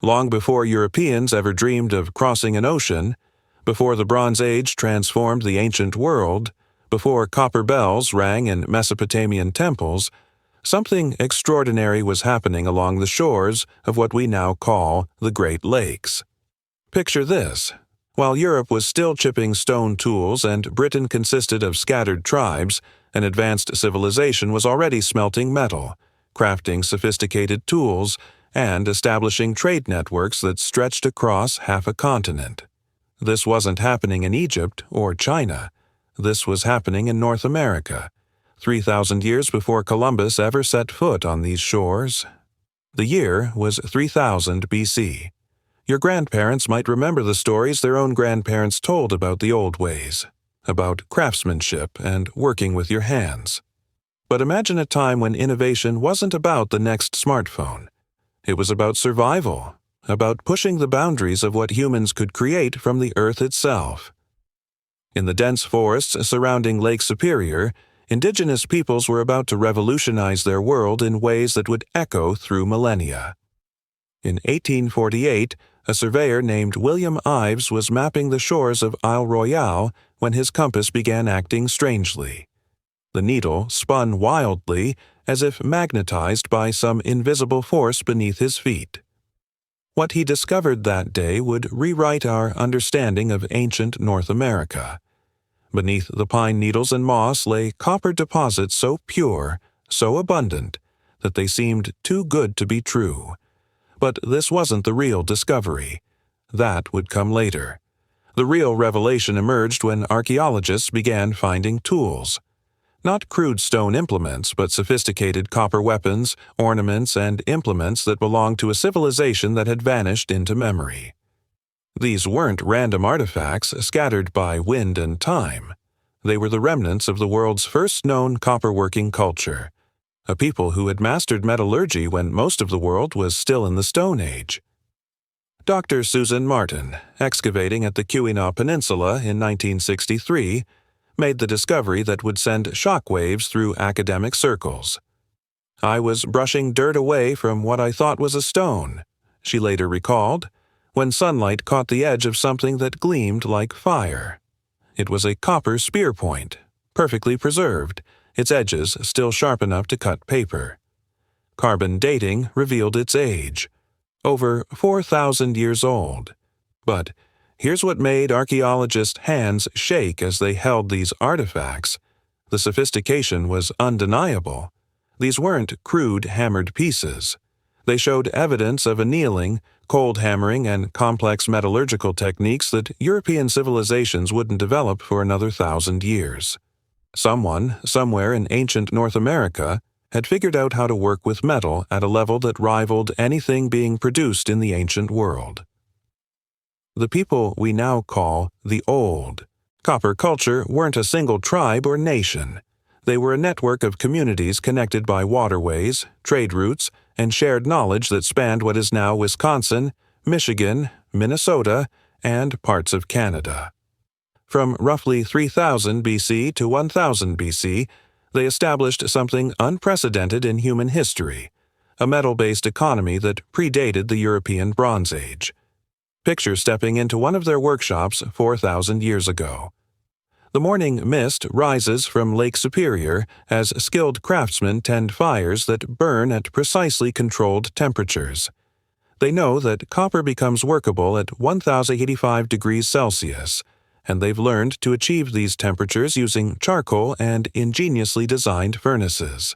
Long before Europeans ever dreamed of crossing an ocean, before the Bronze Age transformed the ancient world, before copper bells rang in Mesopotamian temples, something extraordinary was happening along the shores of what we now call the Great Lakes. Picture this. While Europe was still chipping stone tools and Britain consisted of scattered tribes, an advanced civilization was already smelting metal, crafting sophisticated tools, and establishing trade networks that stretched across half a continent. This wasn't happening in Egypt or China. This was happening in North America, 3,000 years before Columbus ever set foot on these shores. The year was 3000 BC. Your grandparents might remember the stories their own grandparents told about the old ways, about craftsmanship and working with your hands. But imagine a time when innovation wasn't about the next smartphone. It was about survival, about pushing the boundaries of what humans could create from the earth itself. In the dense forests surrounding Lake Superior, indigenous peoples were about to revolutionize their world in ways that would echo through millennia. In 1848, a surveyor named William Ives was mapping the shores of Isle Royale when his compass began acting strangely. The needle spun wildly, as if magnetized by some invisible force beneath his feet. What he discovered that day would rewrite our understanding of ancient North America. Beneath the pine needles and moss lay copper deposits so pure, so abundant, that they seemed too good to be true. But this wasn't the real discovery. That would come later. The real revelation emerged when archaeologists began finding tools. Not crude stone implements, but sophisticated copper weapons, ornaments, and implements that belonged to a civilization that had vanished into memory. These weren't random artifacts scattered by wind and time. They were the remnants of the world's first known copper-working culture, a people who had mastered metallurgy when most of the world was still in the Stone Age. Dr. Susan Martin, excavating at the Keweenaw Peninsula in 1963, made the discovery that would send shockwaves through academic circles. "I was brushing dirt away from what I thought was a stone," she later recalled, when sunlight caught the edge of something that gleamed like fire. It was a copper spear point, perfectly preserved, its edges still sharp enough to cut paper. Carbon dating revealed its age, over 4,000 years old. But here's what made archaeologists' hands shake as they held these artifacts. The sophistication was undeniable. These weren't crude hammered pieces. They showed evidence of annealing, cold hammering, and complex metallurgical techniques that European civilizations wouldn't develop for another 1,000 years. Someone, somewhere in ancient North America, had figured out how to work with metal at a level that rivaled anything being produced in the ancient world. The people we now call the Old Copper culture weren't a single tribe or nation. They were a network of communities connected by waterways, trade routes, and shared knowledge that spanned what is now Wisconsin, Michigan, Minnesota, and parts of Canada. From roughly 3000 BC to 1000 BC, they established something unprecedented in human history, a metal-based economy that predated the European Bronze Age. Picture stepping into one of their workshops 4,000 years ago. The morning mist rises from Lake Superior as skilled craftsmen tend fires that burn at precisely controlled temperatures. They know that copper becomes workable at 1,085 degrees Celsius, and they've learned to achieve these temperatures using charcoal and ingeniously designed furnaces.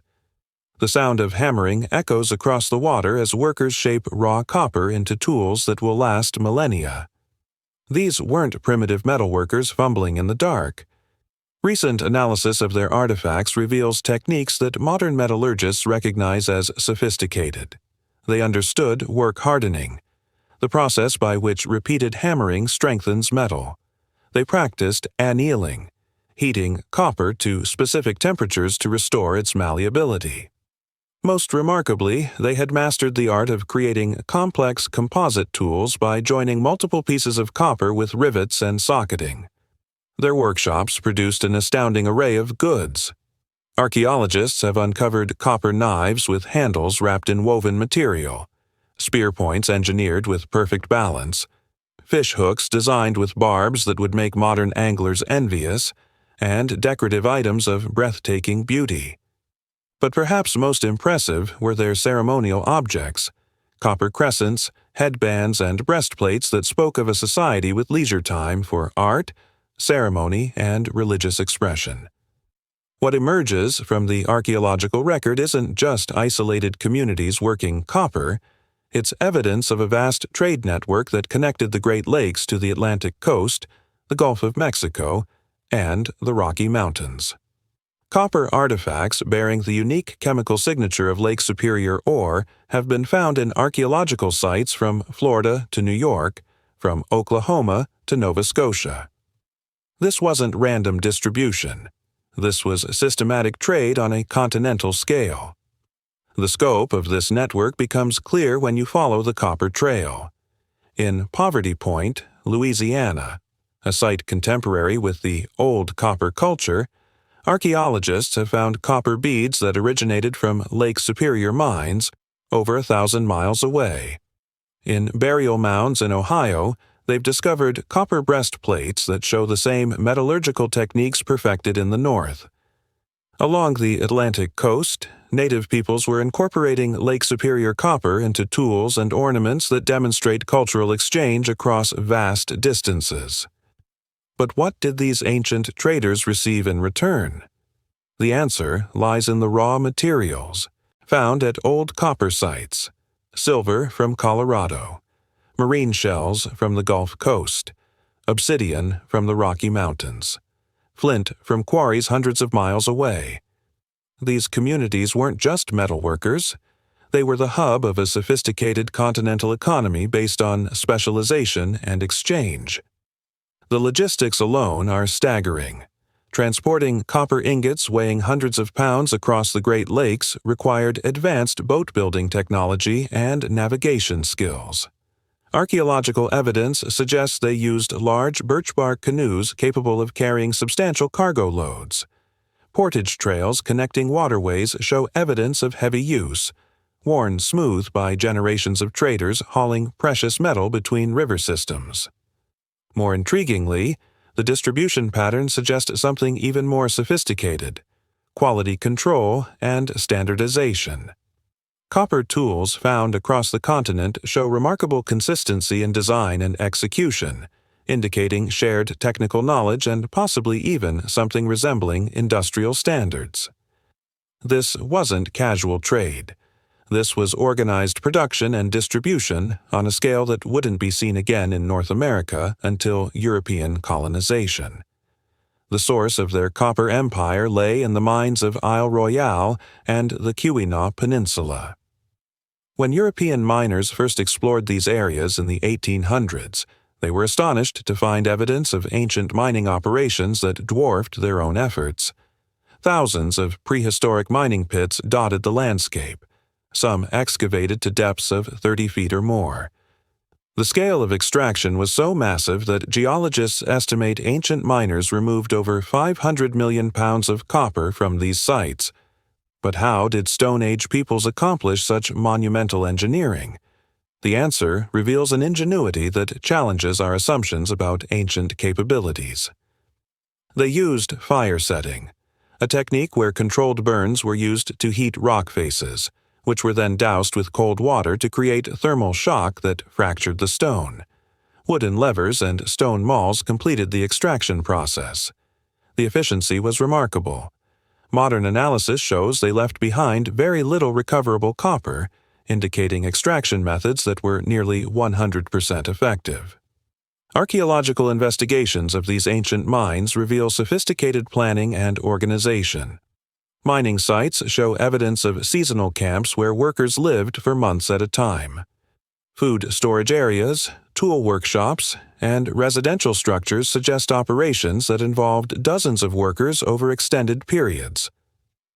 The sound of hammering echoes across the water as workers shape raw copper into tools that will last millennia. These weren't primitive metalworkers fumbling in the dark. Recent analysis of their artifacts reveals techniques that modern metallurgists recognize as sophisticated. They understood work hardening, the process by which repeated hammering strengthens metal. They practiced annealing, heating copper to specific temperatures to restore its malleability. Most remarkably, they had mastered the art of creating complex composite tools by joining multiple pieces of copper with rivets and socketing. Their workshops produced an astounding array of goods. Archaeologists have uncovered copper knives with handles wrapped in woven material, spear points engineered with perfect balance, fish hooks designed with barbs that would make modern anglers envious, and decorative items of breathtaking beauty. But perhaps most impressive were their ceremonial objects, copper crescents, headbands, and breastplates that spoke of a society with leisure time for art, ceremony, and religious expression. What emerges from the archaeological record isn't just isolated communities working copper, it's evidence of a vast trade network that connected the Great Lakes to the Atlantic coast, the Gulf of Mexico, and the Rocky Mountains. Copper artifacts bearing the unique chemical signature of Lake Superior ore have been found in archaeological sites from Florida to New York, from Oklahoma to Nova Scotia. This wasn't random distribution. This was systematic trade on a continental scale. The scope of this network becomes clear when you follow the copper trail. In Poverty Point, Louisiana, a site contemporary with the old copper culture, archaeologists have found copper beads that originated from Lake Superior mines over 1,000 miles away. In burial mounds in Ohio, they've discovered copper breastplates that show the same metallurgical techniques perfected in the north. Along the Atlantic coast, native peoples were incorporating Lake Superior copper into tools and ornaments that demonstrate cultural exchange across vast distances. But what did these ancient traders receive in return? The answer lies in the raw materials, found at old copper sites: silver from Colorado, marine shells from the Gulf Coast, obsidian from the Rocky Mountains, flint from quarries hundreds of miles away. These communities weren't just metal workers. They were the hub of a sophisticated continental economy based on specialization and exchange. The logistics alone are staggering. Transporting copper ingots weighing hundreds of pounds across the Great Lakes required advanced boat-building technology and navigation skills. Archaeological evidence suggests they used large birch-bark canoes capable of carrying substantial cargo loads. Portage trails connecting waterways show evidence of heavy use, worn smooth by generations of traders hauling precious metal between river systems. More intriguingly, the distribution patterns suggest something even more sophisticated: quality control and standardization. Copper tools found across the continent show remarkable consistency in design and execution, indicating shared technical knowledge and possibly even something resembling industrial standards. This wasn't casual trade. This was organized production and distribution on a scale that wouldn't be seen again in North America until European colonization. The source of their copper empire lay in the mines of Isle Royale and the Keweenaw Peninsula. When European miners first explored these areas in the 1800s, they were astonished to find evidence of ancient mining operations that dwarfed their own efforts. Thousands of prehistoric mining pits dotted the landscape, some excavated to depths of 30 feet or more. The scale of extraction was so massive that geologists estimate ancient miners removed over 500 million pounds of copper from these sites. But how did Stone Age peoples accomplish such monumental engineering? The answer reveals an ingenuity that challenges our assumptions about ancient capabilities. They used fire setting, a technique where controlled burns were used to heat rock faces, which were then doused with cold water to create thermal shock that fractured the stone. Wooden levers and stone mauls completed the extraction process. The efficiency was remarkable. Modern analysis shows they left behind very little recoverable copper, indicating extraction methods that were nearly 100% effective. Archaeological investigations of these ancient mines reveal sophisticated planning and organization. Mining sites show evidence of seasonal camps where workers lived for months at a time. Food storage areas, tool workshops, and residential structures suggest operations that involved dozens of workers over extended periods.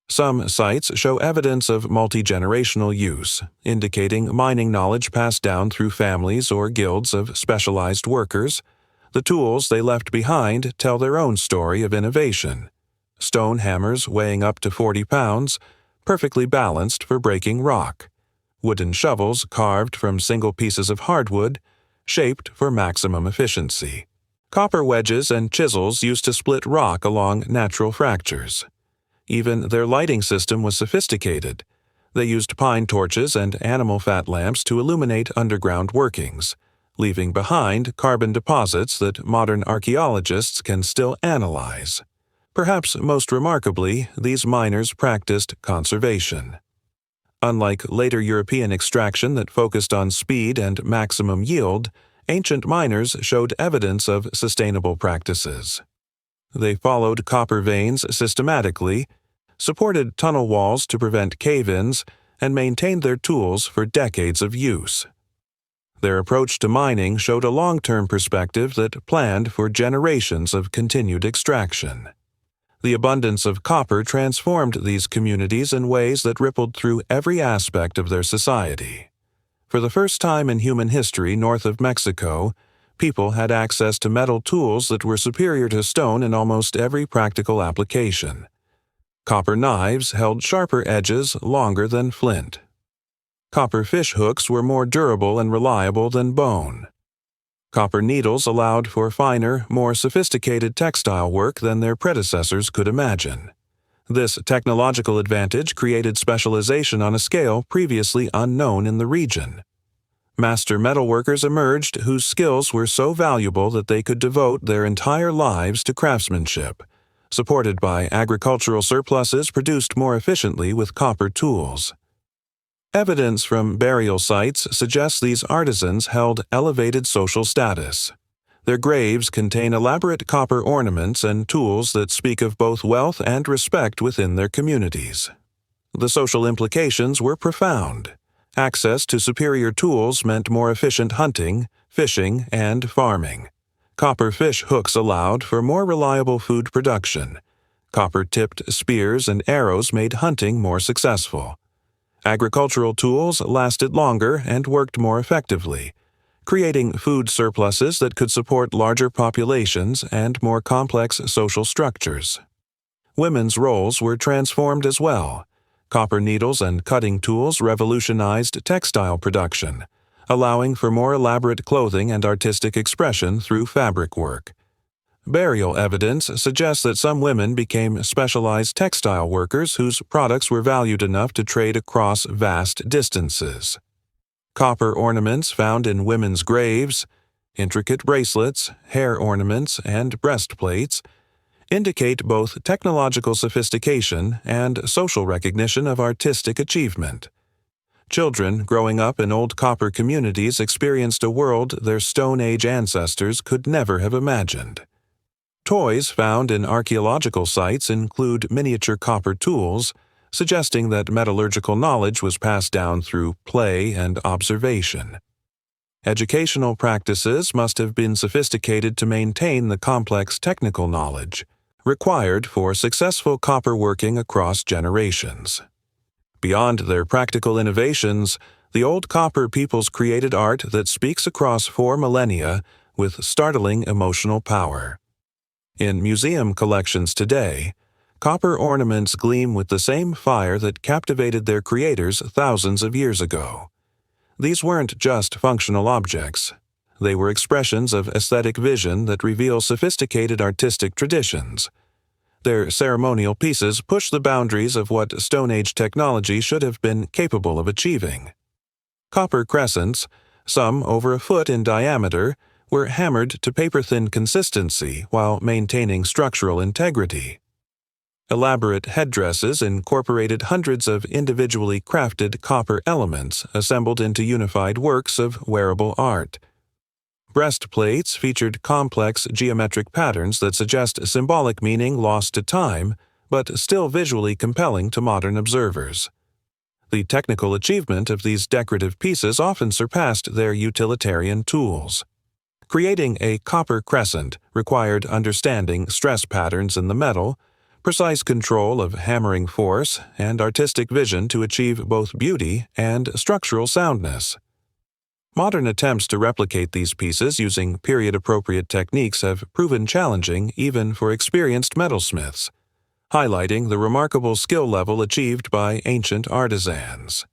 Some sites show evidence of multi-generational use, indicating mining knowledge passed down through families or guilds of specialized workers. The tools they left behind tell their own story of innovation. Stone hammers weighing up to 40 pounds, perfectly balanced for breaking rock. wooden shovels carved from single pieces of hardwood, shaped for maximum efficiency. Copper wedges and chisels used to split rock along natural fractures. Even their lighting system was sophisticated. They used pine torches and animal fat lamps to illuminate underground workings, leaving behind carbon deposits that modern archaeologists can still analyze. Perhaps most remarkably, these miners practiced conservation. Unlike later European extraction that focused on speed and maximum yield, ancient miners showed evidence of sustainable practices. They followed copper veins systematically, supported tunnel walls to prevent cave-ins, and maintained their tools for decades of use. Their approach to mining showed a long-term perspective that planned for generations of continued extraction. The abundance of copper transformed these communities in ways that rippled through every aspect of their society. For the first time in human history north of Mexico, people had access to metal tools that were superior to stone in almost every practical application. Copper knives held sharper edges longer than flint. Copper fish hooks were more durable and reliable than bone. Copper needles allowed for finer, more sophisticated textile work than their predecessors could imagine. This technological advantage created specialization on a scale previously unknown in the region. Master metalworkers emerged whose skills were so valuable that they could devote their entire lives to craftsmanship, supported by agricultural surpluses produced more efficiently with copper tools. Evidence from burial sites suggests these artisans held elevated social status. Their graves contain elaborate copper ornaments and tools that speak of both wealth and respect within their communities. The social implications were profound. Access to superior tools meant more efficient hunting, fishing, and farming. Copper fish hooks allowed for more reliable food production. Copper-tipped spears and arrows made hunting more successful. Agricultural tools lasted longer and worked more effectively, creating food surpluses that could support larger populations and more complex social structures. Women's roles were transformed as well. Copper needles and cutting tools revolutionized textile production, allowing for more elaborate clothing and artistic expression through fabric work. Burial evidence suggests that some women became specialized textile workers whose products were valued enough to trade across vast distances. Copper ornaments found in women's graves, intricate bracelets, hair ornaments, and breastplates indicate both technological sophistication and social recognition of artistic achievement. Children growing up in old copper communities experienced a world their Stone Age ancestors could never have imagined. Toys found in archaeological sites include miniature copper tools, suggesting that metallurgical knowledge was passed down through play and observation. Educational practices must have been sophisticated to maintain the complex technical knowledge required for successful copper working across generations. Beyond their practical innovations, the old copper peoples created art that speaks across 4 millennia with startling emotional power. In museum collections today, copper ornaments gleam with the same fire that captivated their creators thousands of years ago. These weren't just functional objects. They were expressions of aesthetic vision that reveal sophisticated artistic traditions. Their ceremonial pieces push the boundaries of what Stone Age technology should have been capable of achieving. Copper crescents, some over a foot in diameter, were hammered to paper-thin consistency while maintaining structural integrity. Elaborate headdresses incorporated hundreds of individually crafted copper elements assembled into unified works of wearable art. Breastplates featured complex geometric patterns that suggest symbolic meaning lost to time, but still visually compelling to modern observers. The technical achievement of these decorative pieces often surpassed their utilitarian tools. Creating a copper crescent required understanding stress patterns in the metal, precise control of hammering force, and artistic vision to achieve both beauty and structural soundness. Modern attempts to replicate these pieces using period-appropriate techniques have proven challenging even for experienced metalsmiths, highlighting the remarkable skill level achieved by ancient artisans.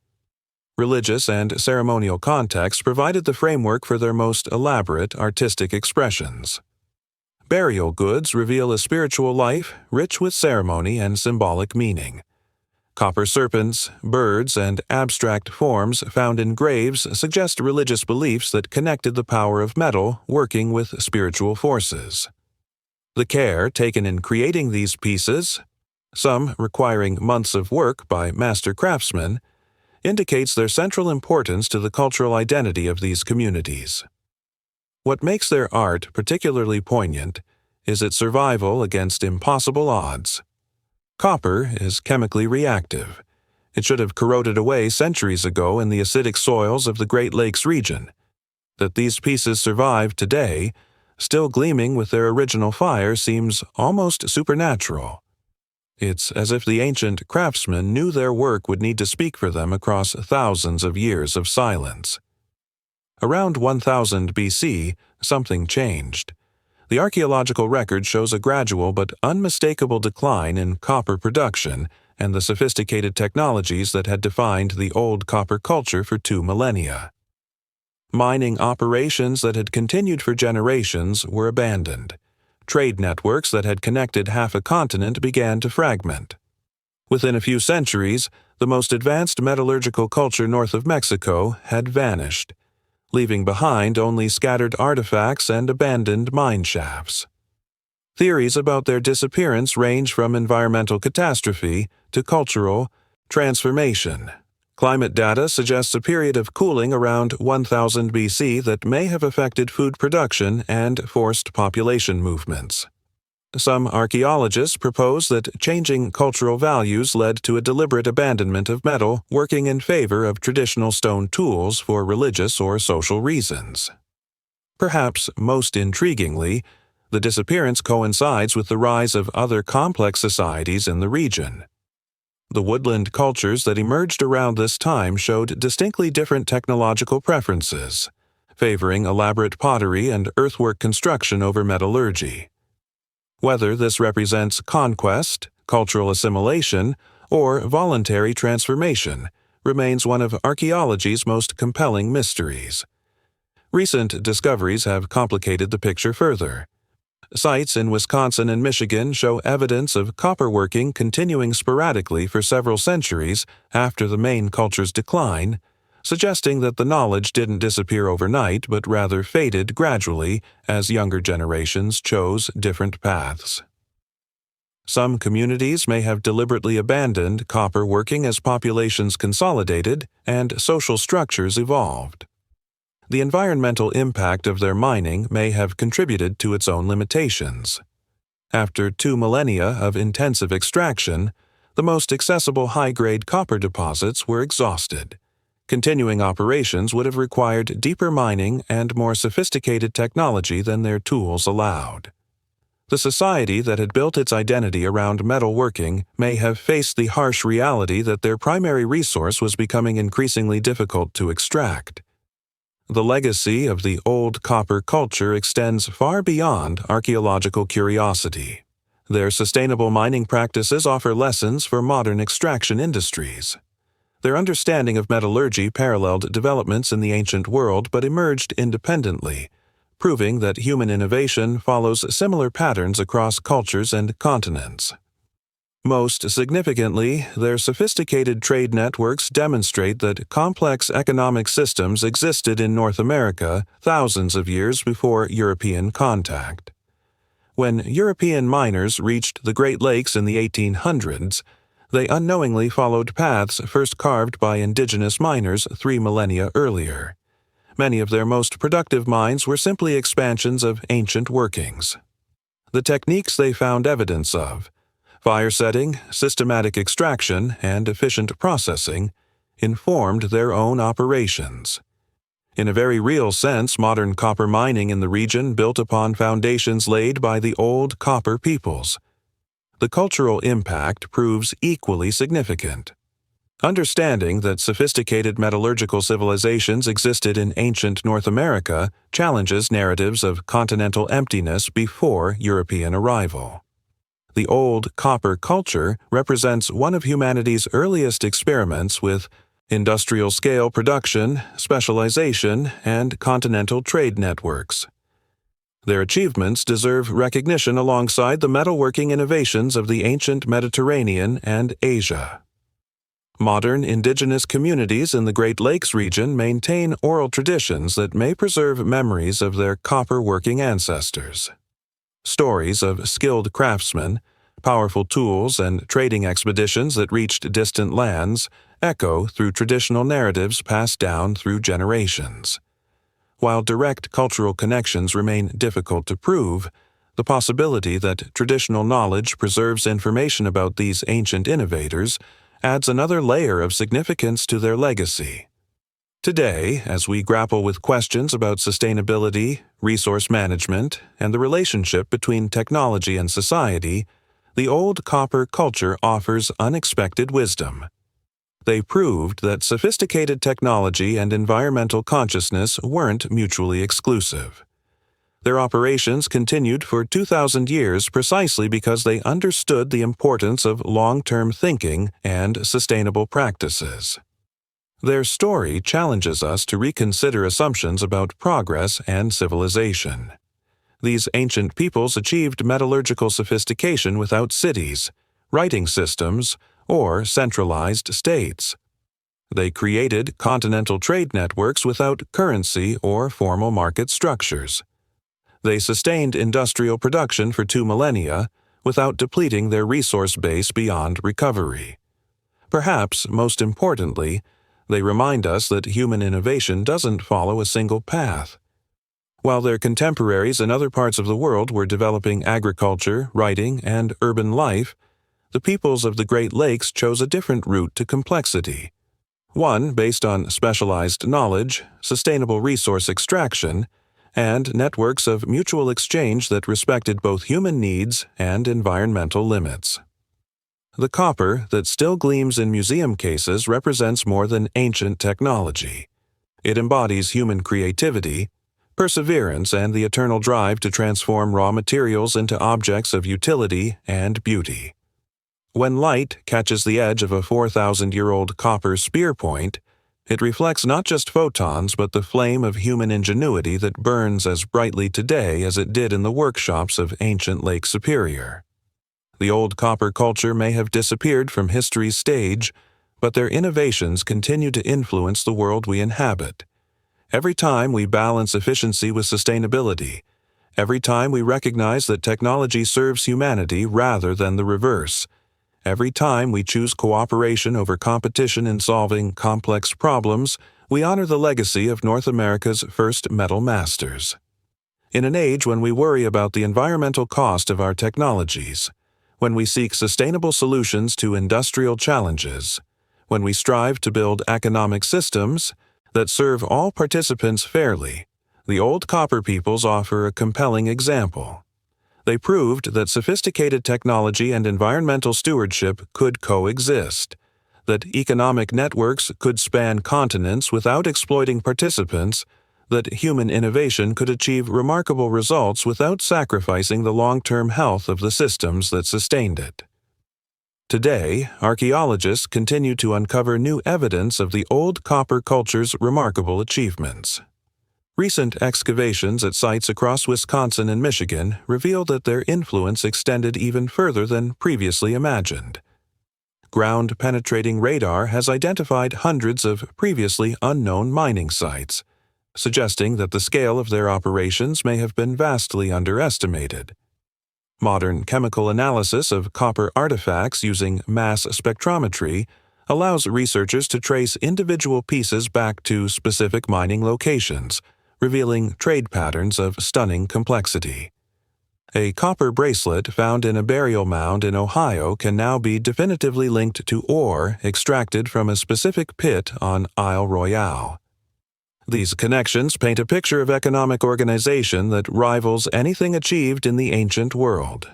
Religious and ceremonial context provided the framework for their most elaborate artistic expressions. Burial goods reveal a spiritual life rich with ceremony and symbolic meaning. Copper serpents, birds, and abstract forms found in graves suggest religious beliefs that connected the power of metal working with spiritual forces. The care taken in creating these pieces, some requiring months of work by master craftsmen, indicates their central importance to the cultural identity of these communities. What makes their art particularly poignant is its survival against impossible odds. Copper is chemically reactive. It should have corroded away centuries ago in the acidic soils of the Great Lakes region. That these pieces survive today, still gleaming with their original fire, seems almost supernatural. It's as if the ancient craftsmen knew their work would need to speak for them across thousands of years of silence. Around 1000 BC, something changed. The archaeological record shows a gradual but unmistakable decline in copper production and the sophisticated technologies that had defined the old copper culture for 2 millennia. Mining operations that had continued for generations were abandoned. Trade networks that had connected half a continent began to fragment. Within a few centuries, the most advanced metallurgical culture north of Mexico had vanished, leaving behind only scattered artifacts and abandoned mine shafts. Theories about their disappearance range from environmental catastrophe to cultural transformation. Climate data suggests a period of cooling around 1000 BC that may have affected food production and forced population movements. Some archaeologists propose that changing cultural values led to a deliberate abandonment of metal, working in favor of traditional stone tools for religious or social reasons. Perhaps most intriguingly, the disappearance coincides with the rise of other complex societies in the region. The woodland cultures that emerged around this time showed distinctly different technological preferences, favoring elaborate pottery and earthwork construction over metallurgy. Whether this represents conquest, cultural assimilation, or voluntary transformation remains one of archaeology's most compelling mysteries. Recent discoveries have complicated the picture further. Sites in Wisconsin and Michigan show evidence of copperworking continuing sporadically for several centuries after the main culture's decline, suggesting that the knowledge didn't disappear overnight but rather faded gradually as younger generations chose different paths. Some communities may have deliberately abandoned copper working as populations consolidated and social structures evolved. The environmental impact of their mining may have contributed to its own limitations. After 2 millennia of intensive extraction, the most accessible high-grade copper deposits were exhausted. Continuing operations would have required deeper mining and more sophisticated technology than their tools allowed. The society that had built its identity around metalworking may have faced the harsh reality that their primary resource was becoming increasingly difficult to extract. The legacy of the old copper culture extends far beyond archaeological curiosity. Their sustainable mining practices offer lessons for modern extraction industries. Their understanding of metallurgy paralleled developments in the ancient world but emerged independently, proving that human innovation follows similar patterns across cultures and continents. Most significantly, their sophisticated trade networks demonstrate that complex economic systems existed in North America thousands of years before European contact. When European miners reached the Great Lakes in the 1800s, they unknowingly followed paths first carved by indigenous miners 3 millennia earlier. Many of their most productive mines were simply expansions of ancient workings. The techniques they found evidence of, fire setting, systematic extraction, and efficient processing, informed their own operations. In a very real sense, modern copper mining in the region built upon foundations laid by the old copper peoples. The cultural impact proves equally significant. Understanding that sophisticated metallurgical civilizations existed in ancient North America challenges narratives of continental emptiness before European arrival. The old copper culture represents one of humanity's earliest experiments with industrial-scale production, specialization, and continental trade networks. Their achievements deserve recognition alongside the metalworking innovations of the ancient Mediterranean and Asia. Modern indigenous communities in the Great Lakes region maintain oral traditions that may preserve memories of their copper-working ancestors. Stories of skilled craftsmen, powerful tools, and trading expeditions that reached distant lands echo through traditional narratives passed down through generations. While direct cultural connections remain difficult to prove, the possibility that traditional knowledge preserves information about these ancient innovators adds another layer of significance to their legacy. Today, as we grapple with questions about sustainability, resource management, and the relationship between technology and society, the old copper culture offers unexpected wisdom. They proved that sophisticated technology and environmental consciousness weren't mutually exclusive. Their operations continued for 2,000 years precisely because they understood the importance of long-term thinking and sustainable practices. Their story challenges us to reconsider assumptions about progress and civilization. These ancient peoples achieved metallurgical sophistication without cities, writing systems, or centralized states. They created continental trade networks without currency or formal market structures. They sustained industrial production for 2 millennia without depleting their resource base beyond recovery. Perhaps most importantly, they remind us that human innovation doesn't follow a single path. While their contemporaries in other parts of the world were developing agriculture, writing, and urban life, the peoples of the Great Lakes chose a different route to complexity. One based on specialized knowledge, sustainable resource extraction, and networks of mutual exchange that respected both human needs and environmental limits. The copper that still gleams in museum cases represents more than ancient technology. It embodies human creativity, perseverance, and the eternal drive to transform raw materials into objects of utility and beauty. When light catches the edge of a 4,000-year-old copper spear point, it reflects not just photons but the flame of human ingenuity that burns as brightly today as it did in the workshops of ancient Lake Superior. The old copper culture may have disappeared from history's stage, but their innovations continue to influence the world we inhabit. Every time we balance efficiency with sustainability, every time we recognize that technology serves humanity rather than the reverse, every time we choose cooperation over competition in solving complex problems, we honor the legacy of North America's first metal masters. In an age when we worry about the environmental cost of our technologies, when we seek sustainable solutions to industrial challenges, when we strive to build economic systems that serve all participants fairly, the old copper peoples offer a compelling example. They proved that sophisticated technology and environmental stewardship could coexist, that economic networks could span continents without exploiting participants, that human innovation could achieve remarkable results without sacrificing the long-term health of the systems that sustained it. Today, archaeologists continue to uncover new evidence of the old copper culture's remarkable achievements. Recent excavations at sites across Wisconsin and Michigan reveal that their influence extended even further than previously imagined. Ground-penetrating radar has identified hundreds of previously unknown mining sites, suggesting that the scale of their operations may have been vastly underestimated. Modern chemical analysis of copper artifacts using mass spectrometry allows researchers to trace individual pieces back to specific mining locations, revealing trade patterns of stunning complexity. A copper bracelet found in a burial mound in Ohio can now be definitively linked to ore extracted from a specific pit on Isle Royale. These connections paint a picture of economic organization that rivals anything achieved in the ancient world.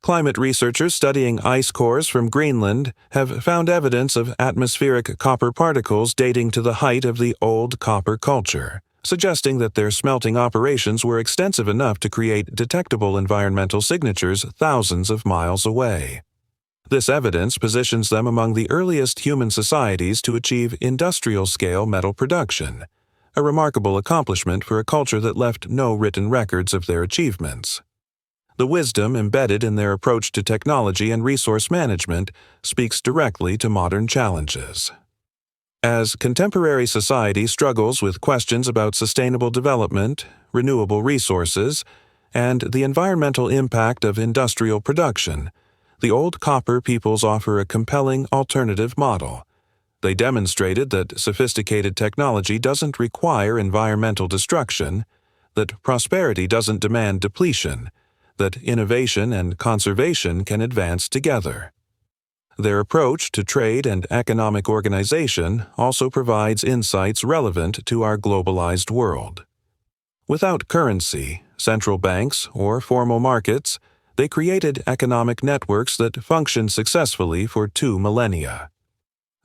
Climate researchers studying ice cores from Greenland have found evidence of atmospheric copper particles dating to the height of the old copper culture, suggesting that their smelting operations were extensive enough to create detectable environmental signatures thousands of miles away. This evidence positions them among the earliest human societies to achieve industrial-scale metal production, a remarkable accomplishment for a culture that left no written records of their achievements. The wisdom embedded in their approach to technology and resource management speaks directly to modern challenges. As contemporary society struggles with questions about sustainable development, renewable resources, and the environmental impact of industrial production, the old copper peoples offer a compelling alternative model. They demonstrated that sophisticated technology doesn't require environmental destruction, that prosperity doesn't demand depletion, that innovation and conservation can advance together. Their approach to trade and economic organization also provides insights relevant to our globalized world. Without currency, central banks, or formal markets, they created economic networks that functioned successfully for 2 millennia.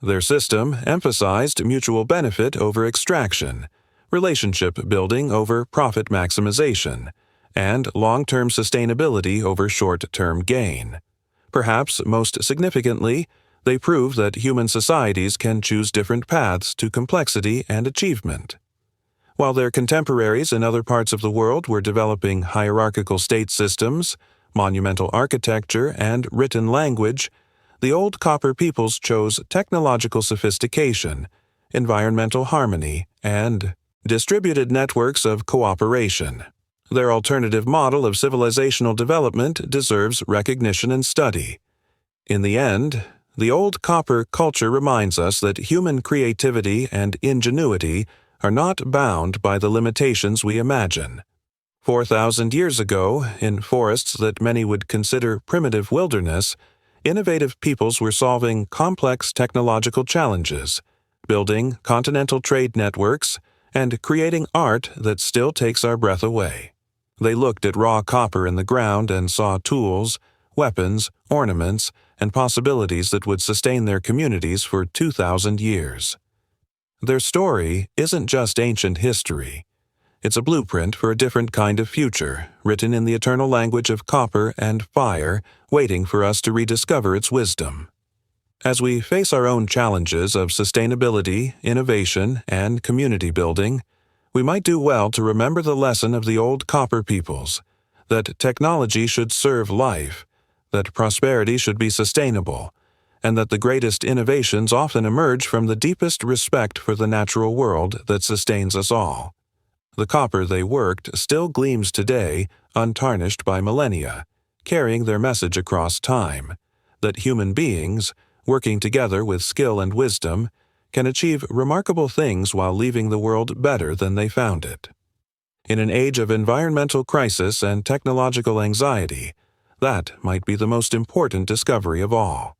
Their system emphasized mutual benefit over extraction, relationship building over profit maximization, and long-term sustainability over short-term gain. Perhaps most significantly, they prove that human societies can choose different paths to complexity and achievement. While their contemporaries in other parts of the world were developing hierarchical state systems, monumental architecture, and written language, the old copper peoples chose technological sophistication, environmental harmony, and distributed networks of cooperation. Their alternative model of civilizational development deserves recognition and study. In the end, the old copper culture reminds us that human creativity and ingenuity are not bound by the limitations we imagine. 4,000 years ago, in forests that many would consider primitive wilderness, innovative peoples were solving complex technological challenges, building continental trade networks, and creating art that still takes our breath away. They looked at raw copper in the ground and saw tools, weapons, ornaments, and possibilities that would sustain their communities for 2,000 years. Their story isn't just ancient history. It's a blueprint for a different kind of future, written in the eternal language of copper and fire, waiting for us to rediscover its wisdom. As we face our own challenges of sustainability, innovation, and community building, we might do well to remember the lesson of the old copper peoples, that technology should serve life, that prosperity should be sustainable, and that the greatest innovations often emerge from the deepest respect for the natural world that sustains us all. The copper they worked still gleams today, untarnished by millennia, carrying their message across time, that human beings, working together with skill and wisdom, can achieve remarkable things while leaving the world better than they found it. In an age of environmental crisis and technological anxiety, that might be the most important discovery of all.